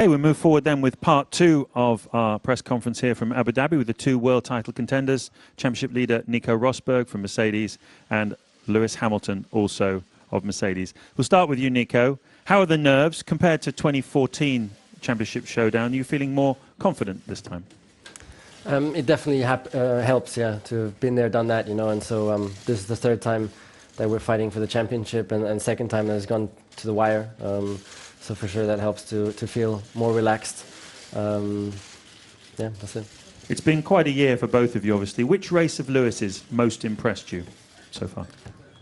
Okay, we move forward then with part two of our press conference here from Abu Dhabi with the two world title contenders, championship leader Nico Rosberg from Mercedes and Lewis Hamilton, also of Mercedes. We'll start with you, Nico. How are the nerves compared to 2014 championship showdown? Are you feeling more confident this time? It definitely helps, yeah, to have been there, done that, you know, and so this is the third time that we're fighting for the championship and second time that it's gone to the wire. So for sure that helps to feel more relaxed. Yeah, that's it. It's been quite a year for both of you, obviously. Which race of Lewis's most impressed you so far?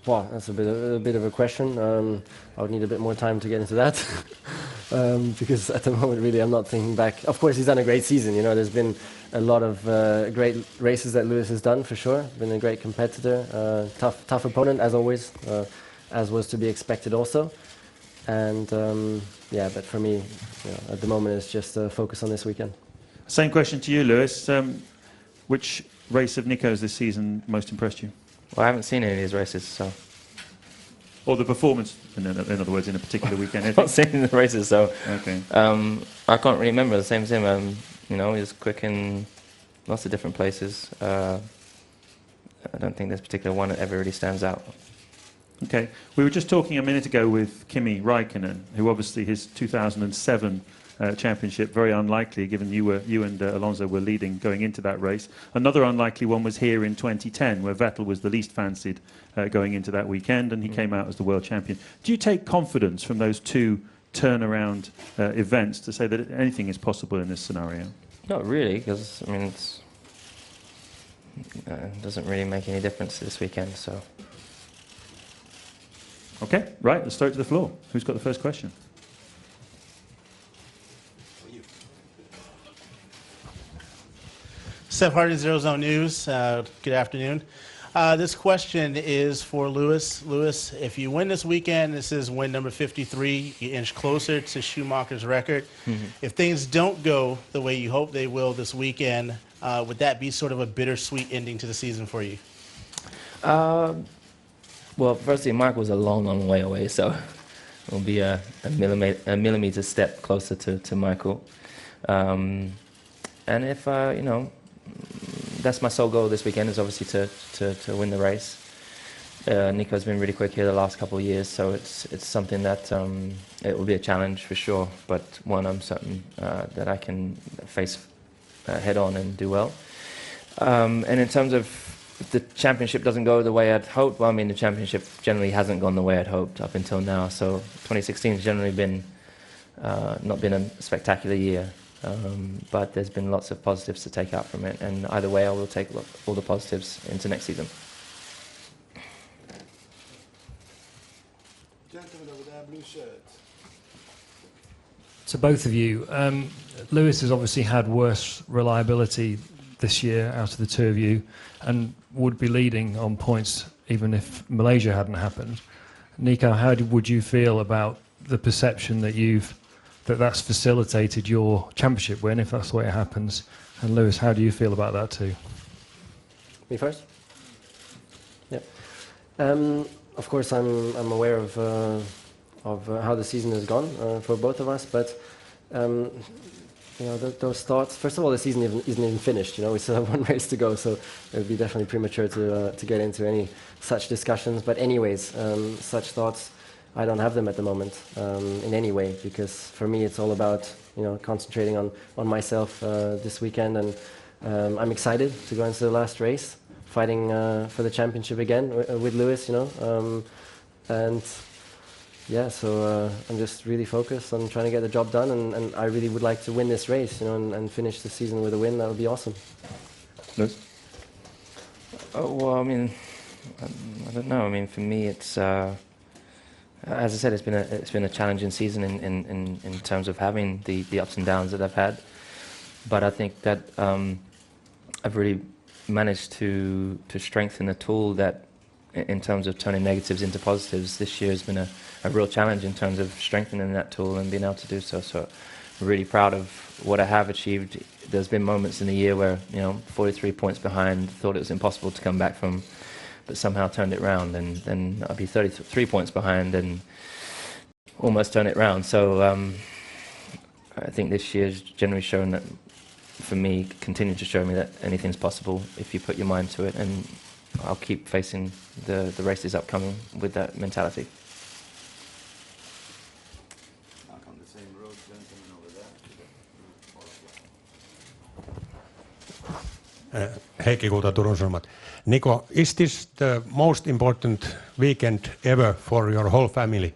Well, that's a bit of a question. I would need a bit more time to get into that. Because at the moment, really, I'm not thinking back. Of course, he's done a great season. You know, there's been a lot of great races that Lewis has done, for sure. Been a great competitor, tough opponent, as always, as was to be expected also. And yeah, but for me, you know, at the moment, it's just focus on this weekend. Same question to you, Lewis. Which race of Nico's this season most impressed you? Well, I haven't seen any of these races, so... Or the performance, in other words, in a particular weekend. I've not seen the races, so... Okay. I can't really remember. The same as him. You know, he's quick in lots of different places. I don't think there's a particular one that ever really stands out. Okay. We were just talking a minute ago with Kimi Räikkönen, who obviously his 2007 championship, very unlikely, given you and Alonso were leading going into that race. Another unlikely one was here in 2010, where Vettel was the least fancied going into that weekend, and he came out as the world champion. Do you take confidence from those two turnaround events to say that anything is possible in this scenario? Not really, because, I mean, it doesn't really make any difference this weekend, so... Okay, right, let's throw it to the floor. Who's got the first question? Seth Hardy, Zero Zone News. Good afternoon. This question is for Lewis. Lewis, if you win this weekend, this is win number 53. You inch closer to Schumacher's record. If things don't go the way you hope they will this weekend, would that be sort of a bittersweet ending to the season for you? Well, firstly, Michael's a long way away, so it'll be a millimeter step closer to Michael. And if, you know, that's my sole goal this weekend, is obviously to win the race. Nico's been really quick here the last couple of years, so it's something that it will be a challenge for sure, but one I'm certain that I can face head on and do well. And in terms of if the championship doesn't go the way I'd hoped, well, I mean, the championship generally hasn't gone the way I'd hoped up until now, so 2016 has generally been not been a spectacular year. But there's been lots of positives to take out from it, and either way I will take all the positives into next season. Gentleman over there, blue shirt. To both of you, Lewis has obviously had worse reliability this year out of the two of you and would be leading on points even if Malaysia hadn't happened. Nico, how would you feel about the perception that that's facilitated your championship win, if that's the way it happens? And Lewis, how do you feel about that too? Me first? Yeah. Of course, I'm aware of how the season has gone for both of us, but you know, those thoughts. First of all, the season isn't even finished. You know, we still have one race to go, so it would be definitely premature to get into any such discussions. But anyways, such thoughts, I don't have them at the moment in any way, because for me it's all about, you know, concentrating on myself this weekend, and I'm excited to go into the last race, fighting for the championship again with Lewis, you know, and yeah, so I'm just really focused on trying to get the job done, and I really would like to win this race, you know, and finish the season with a win. That would be awesome. Lewis? Well, I mean, I don't know. I mean, for me, it's as I said, it's been a challenging season in terms of having the ups and downs that I've had. But I think that I've really managed to strengthen the tool that, in terms of turning negatives into positives. This year has been a real challenge in terms of strengthening that tool and being able to do so. So I'm really proud of what I have achieved. There's been moments in the year where, you know, 43 points behind, thought it was impossible to come back from, but somehow turned it round, and then I'll be 33 points behind and almost turn it round. So I think this year's generally shown that, for me, continue to show me that anything's possible if you put your mind to it, and I'll keep facing the races upcoming with that mentality. Mark on the same road, gentleman over there. Heikki Kulta, Turun Sanomat. Nico, is this the most important weekend ever for your whole family?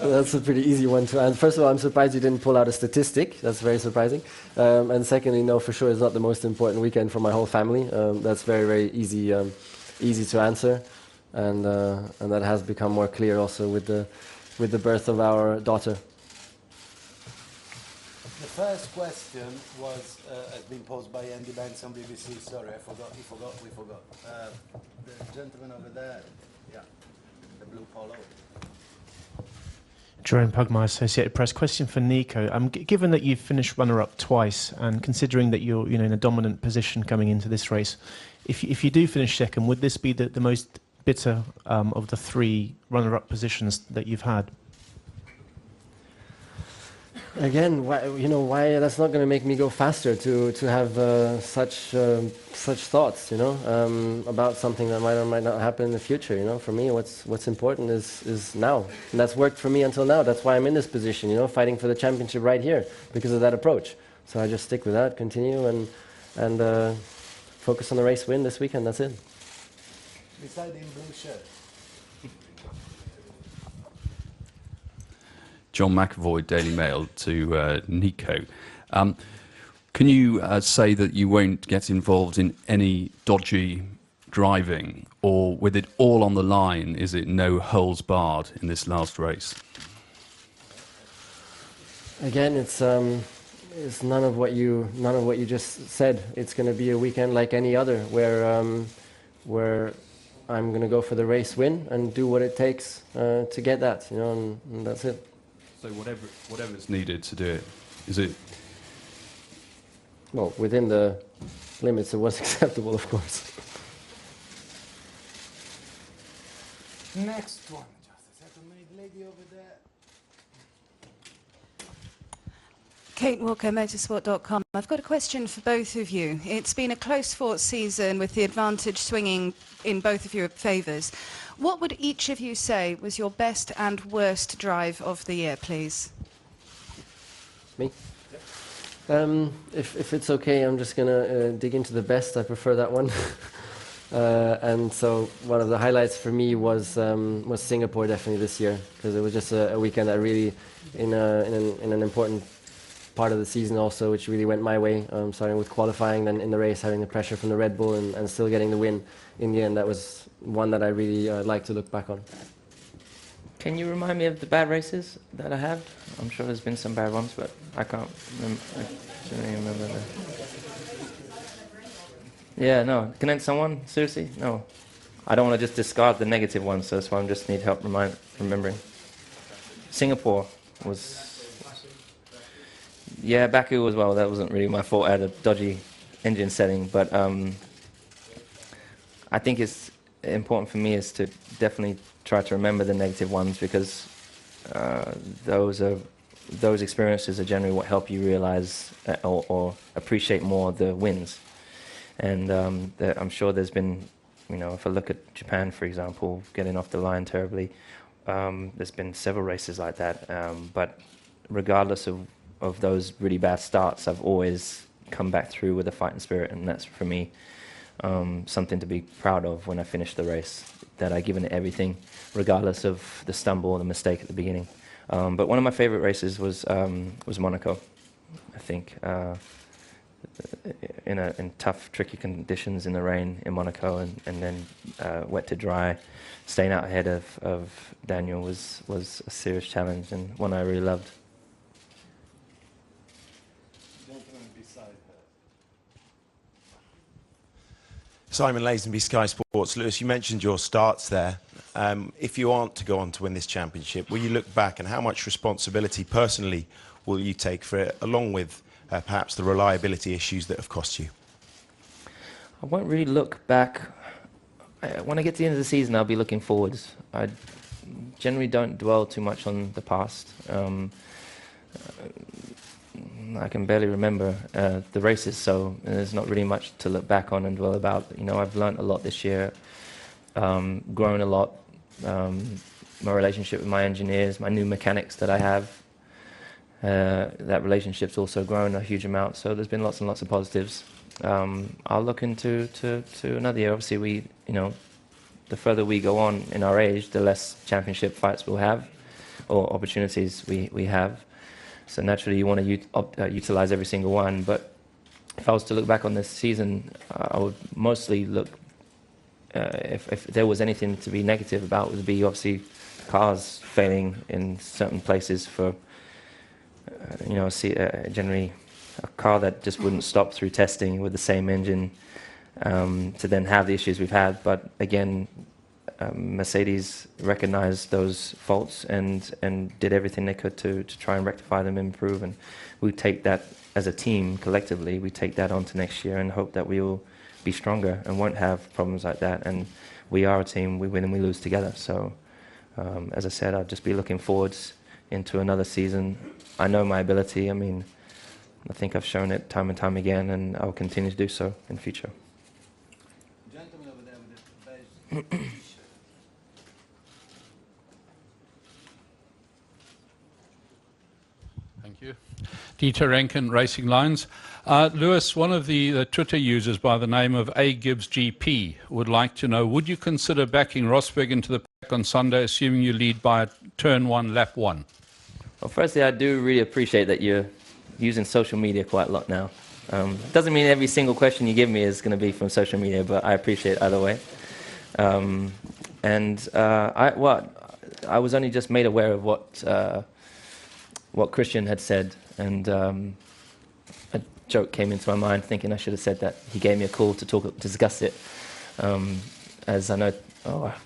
That's a pretty easy one to answer. First of all, I'm surprised you didn't pull out a statistic. That's very surprising. And secondly, no, for sure, it's not the most important weekend for my whole family. That's very, very easy to answer, and that has become more clear also with the birth of our daughter. The first question was has been posed by Andy Banks on BBC. Sorry, we forgot. The gentleman over there, yeah, the blue polo. Jerome Pugmire, Associated Press. Question for Nico. Given that you've finished runner-up twice, and considering that you're in a dominant position coming into this race, if you do finish second, would this be the most bitter of the three runner-up positions that you've had? Again, why that's not going to make me go faster to have such thoughts, about something that might or might not happen in the future. For me, what's important is now, and that's worked for me until now. That's why I'm in this position, fighting for the championship right here because of that approach. So I just stick with that, continue, and focus on the race win this weekend. That's it. Beside him, blue shirt. John McAvoy, Daily Mail, to Nico. Can you say that you won't get involved in any dodgy driving, or with it all on the line, is it no holes barred in this last race? Again, it's none of what you just said. It's going to be a weekend like any other, where I'm going to go for the race win and do what it takes to get that, and that's it. So whatever's needed to do it, is it? Well, within the limits of what's acceptable, of course. Next one, just a second, lady over there. Kate Walker, motorsport.com. I've got a question for both of you. It's been a close-fought season with the advantage swinging in both of your favours. What would each of you say was your best and worst drive of the year, please? Me? If it's okay, I'm just going to dig into the best. I prefer that one. And so one of the highlights for me was Singapore, definitely this year, because it was just a weekend that really, in an important part of the season also, which really went my way, starting with qualifying, then in the race having the pressure from the Red Bull and still getting the win in the end. That was one that I really like to look back on. Can you remind me of the bad races that I had? I'm sure there's been some bad ones, but I can't remember. I don't even remember that. Yeah, no. Can someone? Seriously? No. I don't want to just discard the negative ones, so that's why I just need help remembering. Singapore was... Yeah, Baku as well. That wasn't really my fault. I had a dodgy engine setting, but I think it's important for me is to definitely try to remember the negative ones, because those experiences are generally what help you realize or appreciate more the wins. And I'm sure there's been, if I look at Japan, for example, getting off the line terribly, there's been several races like that. But regardless of those really bad starts, I've always come back through with a fighting spirit, and that's for me something to be proud of when I finish the race, that I given it everything, regardless of the stumble or the mistake at the beginning. But one of my favorite races was Monaco, I think, in tough, tricky conditions in the rain in Monaco, and then wet to dry, staying out ahead of Daniel was a serious challenge, and one I really loved. Simon Lazenby, Sky Sports. Lewis, you mentioned your starts there. If you aren't to go on to win this championship, will you look back, and how much responsibility personally will you take for it, along with perhaps the reliability issues that have cost you? I won't really look back. When I get to the end of the season, I'll be looking forwards. generally don't dwell too much on the past. I can barely remember the races, so there's not really much to look back on and dwell about. You know, I've learned a lot this year, grown a lot. My relationship with my engineers, my new mechanics that I have, that relationship's also grown a huge amount. So there's been lots and lots of positives. I'll look into to another year. Obviously, the further we go on in our age, the less championship fights we'll have, or opportunities we have. So naturally, you want to utilize every single one. But if I was to look back on this season, I would mostly look. If there was anything to be negative about, would be obviously cars failing in certain places for, generally a car that just wouldn't stop through testing with the same engine, to then have the issues we've had. But again, Mercedes recognized those faults and did everything they could to try and rectify them, improve, and we take that as a team collectively. We take that on to next year and hope that we will be stronger and won't have problems like that. And we are a team. We win and we lose together. So, as I said, I'll just be looking forwards into another season. I know my ability. I mean, I think I've shown it time and time again, and I'll continue to do so in the future. Gentleman over there with the beige. Thank you. Dieter Renken, Racing Lines. Lewis, one of the Twitter users by the name of A. Gibbs GP would like to know, would you consider backing Rosberg into the pack on Sunday, assuming you lead by turn 1, lap 1? Well, firstly, I do really appreciate that you're using social media quite a lot now. Doesn't mean every single question you give me is going to be from social media, but I appreciate it either way. I was only just made aware of what Christian had said, and a joke came into my mind thinking I should have said that. He gave me a call to discuss it, as I know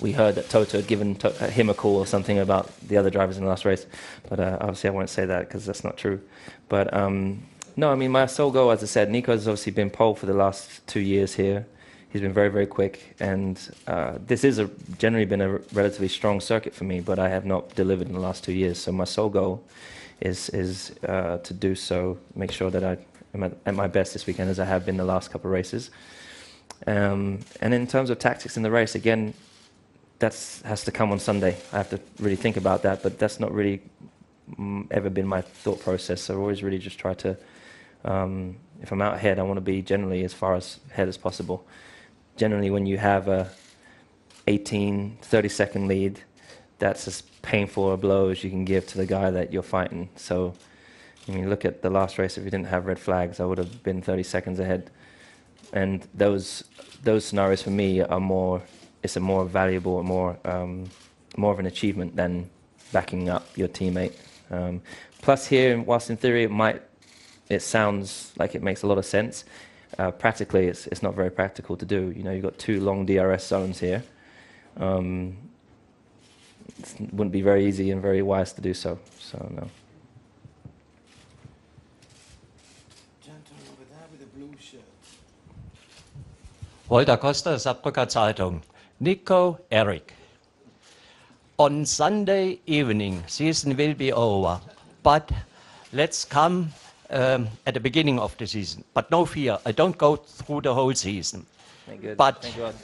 we heard that Toto had given him a call or something about the other drivers in the last race, but obviously I won't say that because that's not true. But no, I mean, my sole goal, as I said, Nico has obviously been pole for the last 2 years here. He's been very, very quick, and this is generally been a relatively strong circuit for me, but I have not delivered in the last 2 years. So my sole goal is to do so, make sure that I am at my best this weekend, as I have been the last couple of races. And in terms of tactics in the race, again, that has to come on Sunday. I have to really think about that, but that's not really ever been my thought process. So I always really just try to, if I'm out ahead, I want to be generally as far ahead as possible. Generally, when you have a 18, 30-second lead, that's as painful a blow as you can give to the guy that you're fighting. So, I mean, look at the last race. If we didn't have red flags, I would have been 30 seconds ahead. And those scenarios for me are more. It's a more valuable, more of an achievement than backing up your teammate. Plus, here, whilst in theory it sounds like it makes a lot of sense, practically it's not very practical to do. You know, you've got 2 long DRS zones here. It wouldn't be very easy and very wise to do so. So no. Gentleman over there with the blue shirt. Walter Costa, Saarbrücker Zeitung. Nico, Eric. On Sunday evening, season will be over, but let's come at the beginning of the season. But no fear, I don't go through the whole season. Thank God. But Thank God.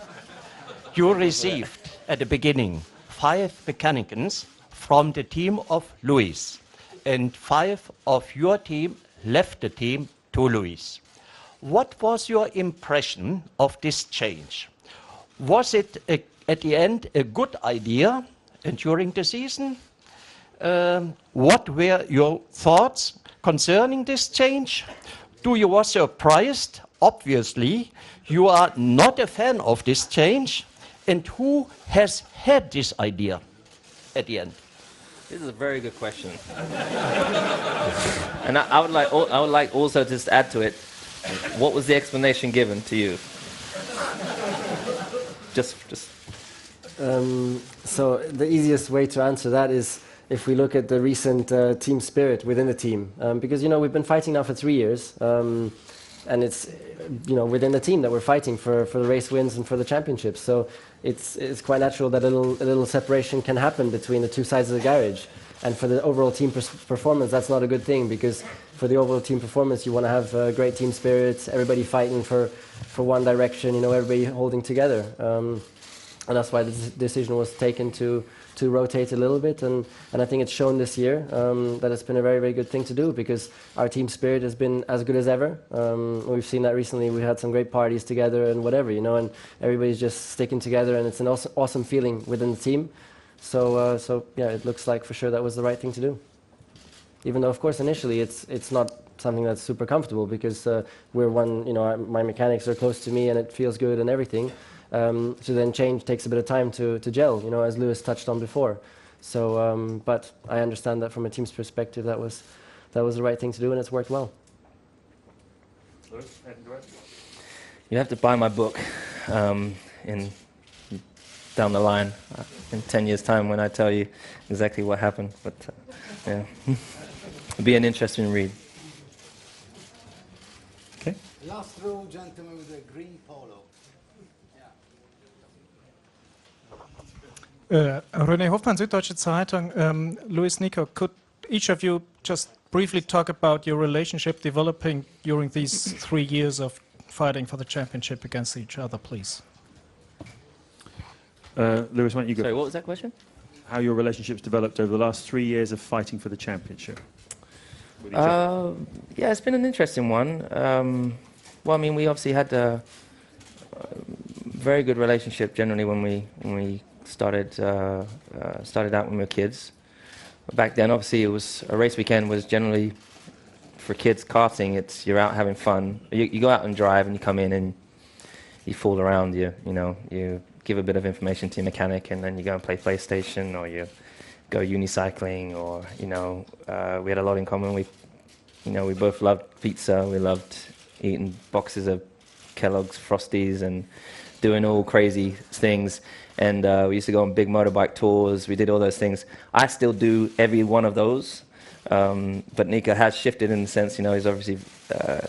You received at the beginning 5 mechanics from the team of Lewis, and 5 of your team left the team to Lewis. What was your impression of this change? Was it at the end a good idea during the season? What were your thoughts concerning this change? You were surprised? Obviously, you are not a fan of this change. And who has had this idea at the end? This is a very good question. And I would like also to just add to it, what was the explanation given to you? So the easiest way to answer that is if we look at the recent team spirit within the team, because we've been fighting now for 3 years, and it's within the team that we're fighting for the race wins and for the championships. So it's quite natural that a little separation can happen between the two sides of the garage. And for the overall team performance, that's not a good thing, because for the overall team performance, you want to have great team spirits, everybody fighting for one direction, everybody holding together. And that's why the decision was taken to rotate a little bit, and I think it's shown this year that it's been a very, very good thing to do, because our team spirit has been as good as ever. We've seen that recently. We had some great parties together and whatever, and everybody's just sticking together, and it's an awesome feeling within the team. So yeah, it looks like for sure that was the right thing to do. Even though, of course, initially it's not something that's super comfortable, because we're my mechanics are close to me and it feels good and everything. So then change takes a bit of time to gel, as Lewis touched on before. So, but I understand that from a team's perspective, that was the right thing to do, and it's worked well. You have to buy my book down the line in 10 years' time when I tell you exactly what happened. But yeah, it'll be an interesting read. Okay. Last row, gentleman with the green polo. René Hoffmann, Süddeutsche Zeitung. Luis, Nico, could each of you just briefly talk about your relationship developing during these 3 years of fighting for the championship against each other, please? Lewis, why don't you go? Sorry, what was that question? How your relationships developed over the last 3 years of fighting for the championship with each other? Yeah, it's been an interesting one. Well, I mean, we obviously had a very good relationship generally when we started out when we were kids. Back then, obviously, it was a race weekend was generally for kids karting. You're out having fun. You go out and drive, and you come in and you fool around. You give a bit of information to your mechanic, and then you go and play PlayStation, or you go unicycling, or we had a lot in common. We both loved pizza. We loved eating boxes of Kellogg's Frosties and doing all crazy things. And we used to go on big motorbike tours. We did all those things. I still do every one of those. But Nico has shifted in the sense, he's obviously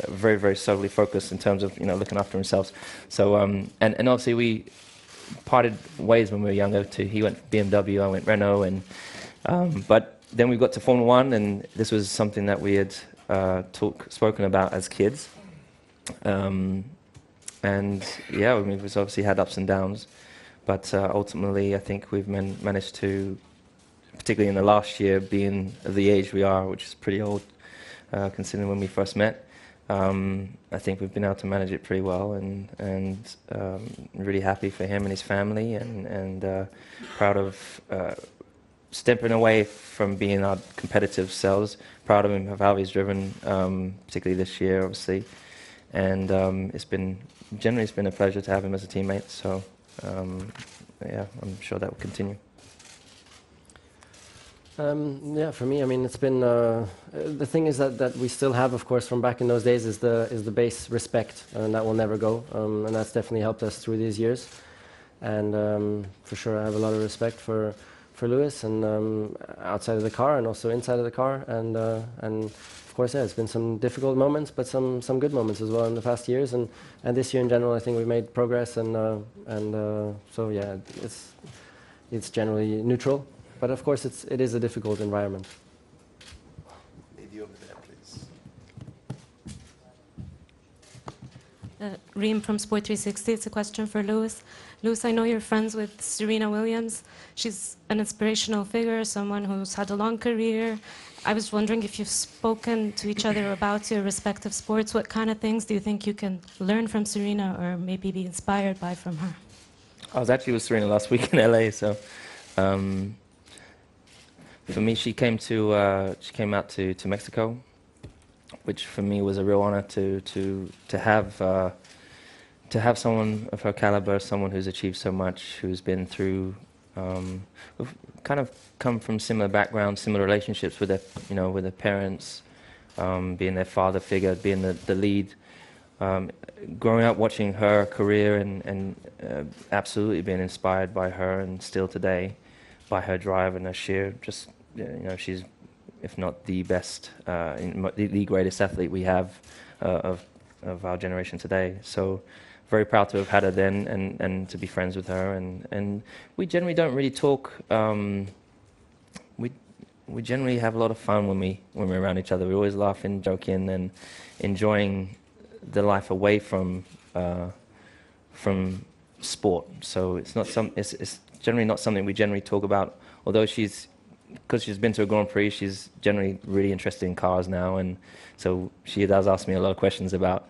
very, very solely focused in terms of, looking after himself. So, and obviously we parted ways when we were younger too. He went BMW, I went Renault, and but then we got to Formula One, and this was something that we had spoken about as kids. And yeah, we've obviously had ups and downs, but ultimately I think we've managed to, particularly in the last year, being of the age we are, which is pretty old, considering when we first met. I think we've been able to manage it pretty well, and really happy for him and his family, and proud of stepping away from being our competitive selves. Proud of him of how he's driven, particularly this year, obviously. And it's been a pleasure to have him as a teammate. So yeah, I'm sure that will continue. Yeah, for me, I mean, it's been the thing is that we still have, of course, from back in those days, is the base respect, and that will never go, and that's definitely helped us through these years. And for sure, I have a lot of respect for Lewis, and outside of the car and also inside of the car, and of course, yeah, it's been some difficult moments, but some good moments as well in the past years, and this year in general, I think we made progress, and so yeah, it's generally neutral. But of course, it is a difficult environment. Lady over there, please. Reem from Sport 360. It's a question for Lewis. Lewis, I know you're friends with Serena Williams. She's an inspirational figure, someone who's had a long career. I was wondering if you've spoken to each other about your respective sports. What kind of things do you think you can learn from Serena, or maybe be inspired by from her? I was actually with Serena last week in LA, so. For me, she came out to Mexico, which for me was a real honor to have someone of her caliber, someone who's achieved so much, who's been through, who've kind of come from similar backgrounds, similar relationships with their parents, being their father figure, being the lead, growing up watching her career and absolutely being inspired by her, and still today, by her drive and her sheer, just, she's, if not the best, the greatest athlete we have of of our generation today. So very proud to have had her then and to be friends with her. And we generally don't really talk. We generally have a lot of fun when we're around each other. We're always laughing, joking, and enjoying the life away from sport. So it's not it's generally not something we generally talk about. Although because she's been to a Grand Prix, she's generally really interested in cars now, and so she does ask me a lot of questions about,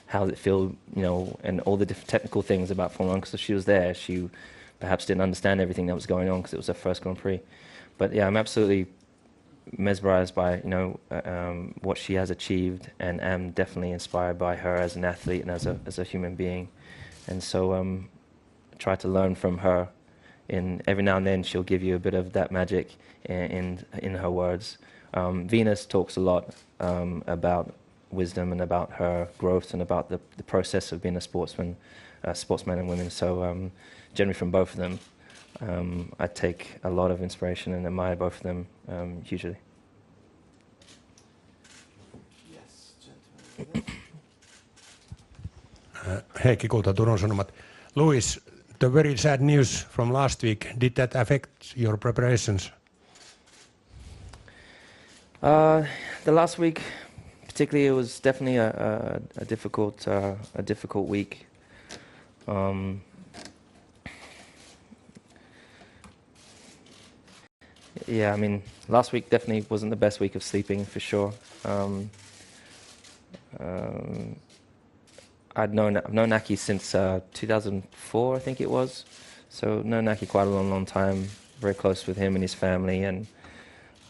how does it feel, and all the different technical things about Formula 1. Because she was there, she perhaps didn't understand everything that was going on because it was her first Grand Prix. But yeah, I'm absolutely mesmerized by what she has achieved, and am definitely inspired by her as an athlete and as a human being. And so try to learn from her. Every now and then she'll give you a bit of that magic in her words. Venus talks a lot about wisdom and about her growth and about the process of being a sportsman and women. So generally from both of them, I take a lot of inspiration and admire both of them hugely. Yes, gentlemen. Heikki Kulta, Turun Sanomat. Louis, the very sad news from last week, did that affect your preparations? The last week, particularly, it was definitely a difficult week. Yeah, I mean, last week definitely wasn't the best week of sleeping, for sure. I've known Aki since 2004, I think it was. So known Aki quite a long time. Very close with him and his family, and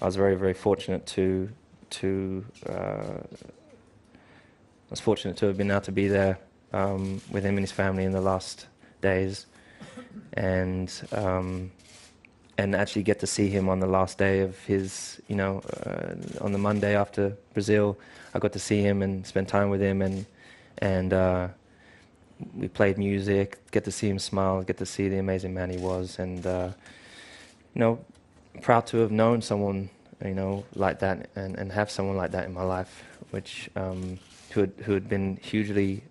I was very, very fortunate to have been able to be there with him and his family in the last days, and actually get to see him on the last day of his, on the Monday after Brazil. I got to see him and spend time with him, and we played music, get to see him smile, get to see the amazing man he was, and proud to have known someone like that and have someone like that in my life, which who had been hugely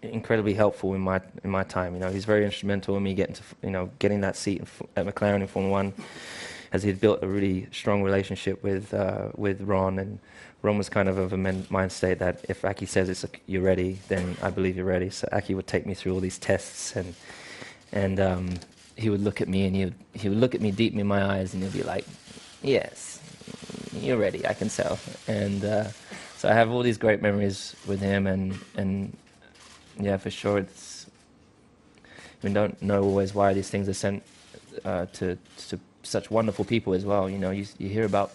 incredibly helpful in my time. He's very instrumental in me getting that seat at McLaren in Formula 1, as he had built a really strong relationship with Ron, and Ron was kind of a mind state that if Aki says you're ready, then I believe you're ready. So Aki would take me through all these tests, and he would look at me, and he would look at me deep in my eyes, and he'd be like, "Yes, you're ready, I can tell." And so I have all these great memories with him, and yeah, for sure, we don't know always why these things are sent to such wonderful people as well. You hear about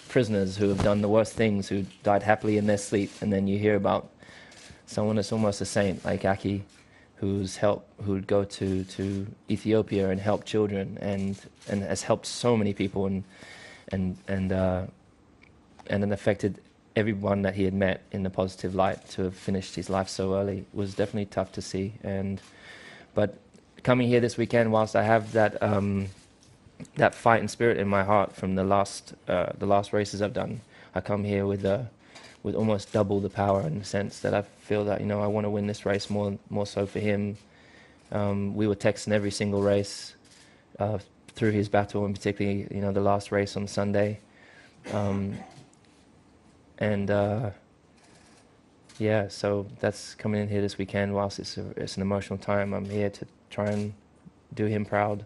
prisoners who have done the worst things, who died happily in their sleep, and then you hear about someone that's almost a saint like Aki, who'd go to Ethiopia and help children, and has helped so many people, and then affected everyone that he had met in a positive light. To have finished his life so early was definitely tough to see. But coming here this weekend, whilst I have that fighting spirit in my heart from the last races I've done, I come here with almost double the power, in the sense that I feel that I want to win this race more so for him. We were texting every single race through his battle, and particularly the last race on Sunday. Yeah, so that's coming in here this weekend. Whilst it's an emotional time, I'm here to try and do him proud,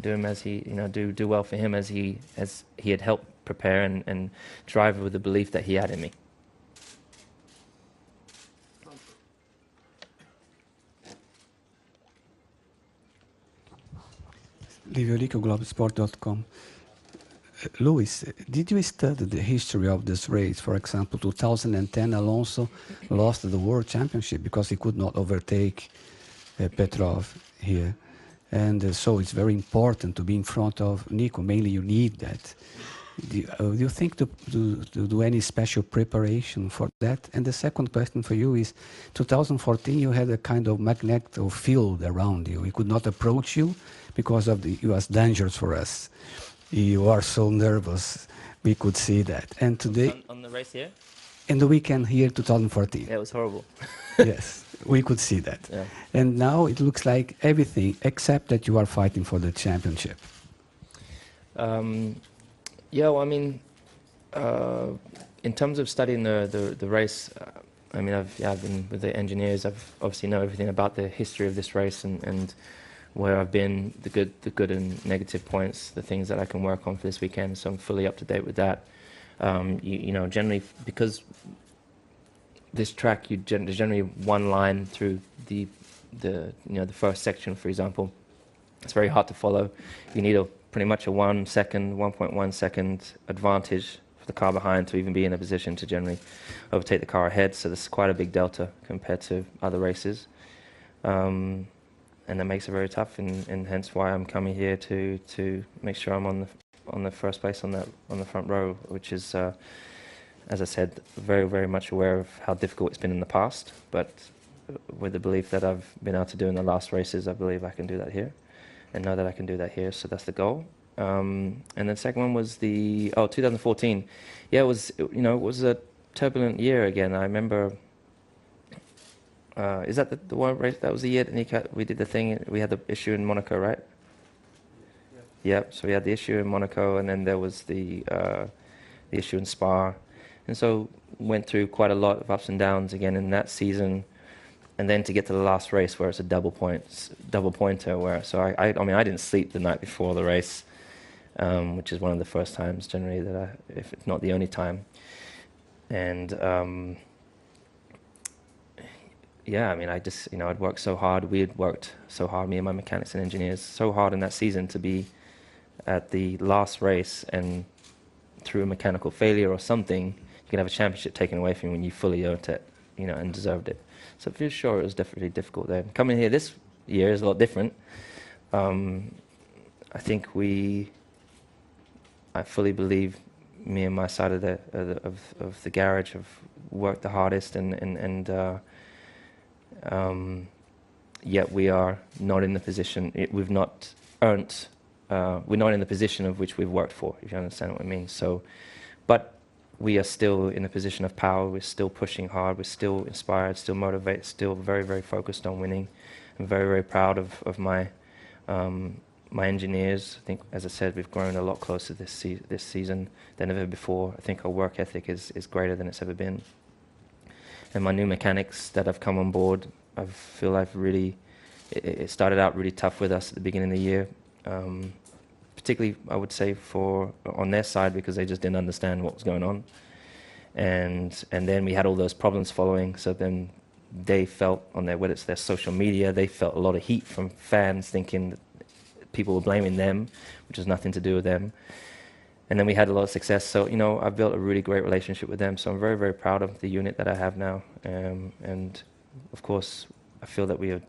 do him as he, do well for him as he had helped prepare and drive with the belief that he had in me. Livio Rico, Globesport.com. Louis, did you study the history of this race? For example, 2010, Alonso lost the World Championship because he could not overtake Petrov here. And so it's very important to be in front of Nico. Mainly you need that. Do you think to do any special preparation for that? And the second question for you is, 2014 you had a kind of magnetic field around you. We could not approach you because of it was dangerous for us. You are so nervous. We could see that. And today... On the race here? in the weekend here 2014. Yeah, it was horrible. Yes, we could see that. Yeah. And now it looks like everything except that you are fighting for the championship. Yeah, well, I mean, in terms of studying the race, I mean, I've been with the engineers. I've obviously know everything about the history of this race and where I've been, the good and negative points, the things that I can work on for this weekend. So I'm fully up to date with that. You know, generally because this track, there's generally one line through the first section, for example. It's very hard to follow. You need pretty much a 1.1 second advantage for the car behind to even be in a position to generally overtake the car ahead. So this is quite a big delta compared to other races. And that makes it very tough, and hence why I'm coming here to make sure I'm on the first place on the front row, which is, as I said, very, very much aware of how difficult it's been in the past, but with the belief that I've been able to do in the last races, I believe I can do that here, and know that I can do that here. So that's the goal. And the second one was 2014. Yeah, it was a turbulent year again. I remember. Is that the one race? That was the year that we did the thing. We had the issue in Monaco, right? Yeah. So we had the issue in Monaco, and then there was the issue in Spa, and so went through quite a lot of ups and downs again in that season, and then to get to the last race where it's a double pointer. I mean, I didn't sleep the night before the race, which is one of the first times generally that if it's not the only time, and. Yeah, I mean, I'd worked so hard. We had worked so hard, me and my mechanics and engineers, so hard in that season to be at the last race, and through a mechanical failure or something, you can have a championship taken away from you when you fully earned it, and deserved it. So for sure, it was definitely difficult then. Coming here this year is a lot different. I think I fully believe me and my side of the garage have worked the hardest, and yet we are not in the position. We've not earned. We're not in the position of which we've worked for. If you understand what I mean. So, but we are still in a position of power. We're still pushing hard. We're still inspired. Still motivated. Still very, very focused on winning. I'm very, very proud of my my engineers. I think, as I said, we've grown a lot closer this season than ever before. I think our work ethic is greater than it's ever been. And my new mechanics that have come on board, I feel it started out really tough with us at the beginning of the year, particularly I would say on their side, because they just didn't understand what was going on, and then we had all those problems following. So then they felt whether it's their social media, they felt a lot of heat from fans thinking that people were blaming them, which has nothing to do with them. And then we had a lot of success. So, I've built a really great relationship with them. So I'm very, very proud of the unit that I have now. And of course, I feel that we've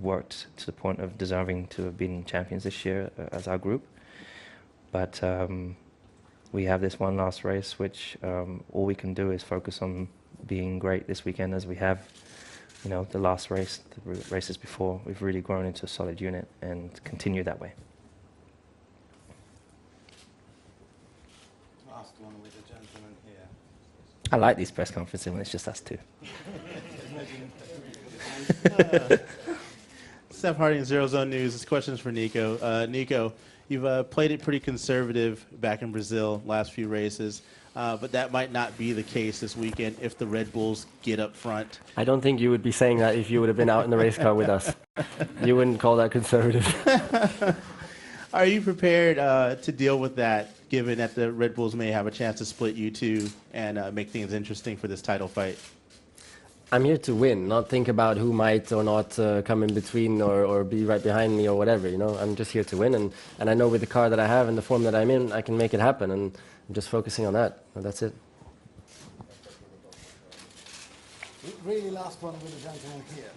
worked to the point of deserving to have been champions this year as our group. But we have this one last race, which all we can do is focus on being great this weekend, as we have, the last race, the races before. We've really grown into a solid unit and continue that way. One with the gentleman here. I like these press conferences when it's just us two. Steph Harding, Zero Zone News. This question is for Nico. Nico, you've played it pretty conservative back in Brazil last few races, but that might not be the case this weekend if the Red Bulls get up front. I don't think you would be saying that if you would have been out in the race car with us. You wouldn't call that conservative. Are you prepared to deal with that, given that the Red Bulls may have a chance to split you two and make things interesting for this title fight? I'm here to win, not think about who might or not come in between or be right behind me or whatever. I'm just here to win, and I know with the car that I have and the form that I'm in, I can make it happen, and I'm just focusing on that. That's it. Really last one with the gentleman here.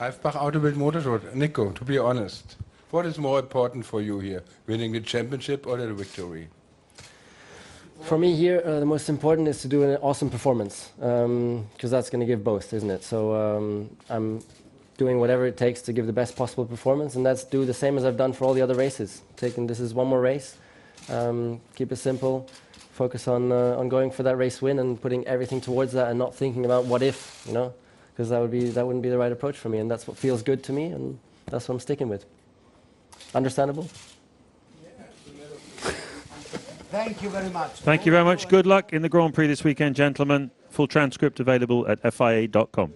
Eifbach Autobild Motorsport. Nico, to be honest, what is more important for you here, winning the championship or the victory? For me here, the most important is to do an awesome performance, because that's going to give both, isn't it? So I'm doing whatever it takes to give the best possible performance, and that's do the same as I've done for all the other races. This is one more race, keep it simple, focus on going for that race win and putting everything towards that and not thinking about what if, you know, because that wouldn't be the right approach for me, and that's what feels good to me, and that's what I'm sticking with. Understandable? Thank you very much. Thank you very much. Good luck in the Grand Prix this weekend, gentlemen. Full transcript available at FIA.com.